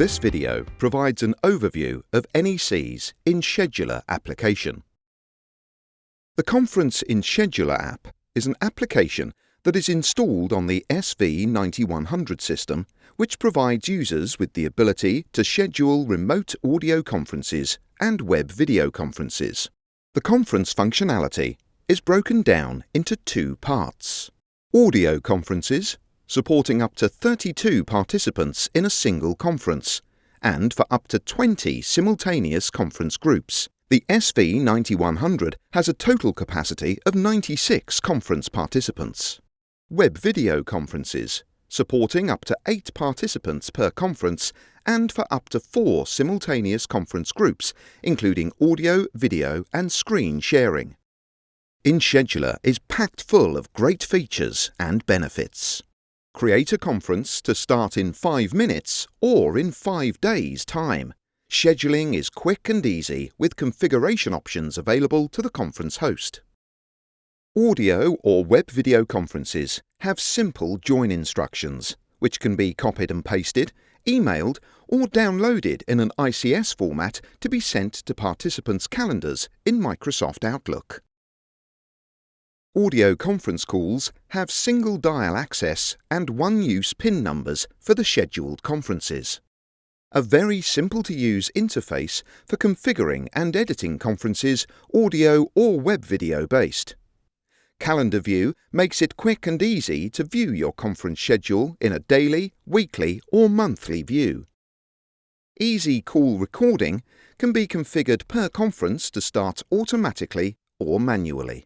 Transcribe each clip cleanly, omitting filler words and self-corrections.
This video provides an overview of NEC's InScheduler application. The Conference InScheduler app is an application that is installed on the SV9100 system, which provides users with the ability to schedule remote audio conferences and web video conferences. The conference functionality is broken down into two parts: audio conferences, supporting up to 32 participants in a single conference, and for up to 20 simultaneous conference groups. The SV9100 has a total capacity of 96 conference participants. Web video conferences, supporting up to 8 participants per conference and for up to 4 simultaneous conference groups, including audio, video and screen sharing. InScheduler is packed full of great features and benefits. Create a conference to start in 5 minutes or in 5 days' time. Scheduling is quick and easy with configuration options available to the conference host. Audio or web video conferences have simple join instructions, which can be copied and pasted, emailed or downloaded in an ICS format to be sent to participants' calendars in Microsoft Outlook. Audio conference calls have single dial access and one-use PIN numbers for the scheduled conferences. A very simple-to-use interface for configuring and editing conferences, audio or web video based. Calendar View makes it quick and easy to view your conference schedule in a daily, weekly or monthly view. Easy call recording can be configured per conference to start automatically or manually.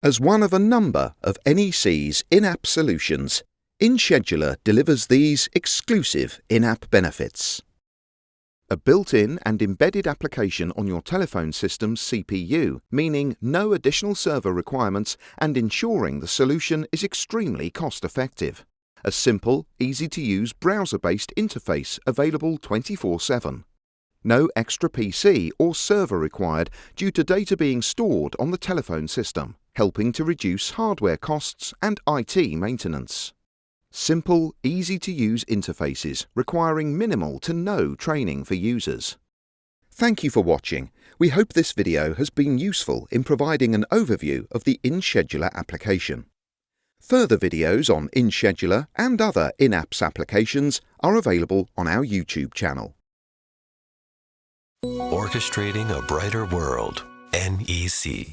As one of a number of NEC's in-app solutions, InScheduler delivers these exclusive in-app benefits: a built-in and embedded application on your telephone system's CPU, meaning no additional server requirements and ensuring the solution is extremely cost-effective. A simple, easy-to-use browser-based interface available 24/7. No extra PC or server required due to data being stored on the telephone system, helping to reduce hardware costs and IT maintenance. Simple, easy-to-use interfaces requiring minimal to no training for users. Thank you for watching. We hope this video has been useful in providing an overview of the InScheduler application. Further videos on InScheduler and other in-apps applications are available on our YouTube channel. Orchestrating a brighter world, NEC.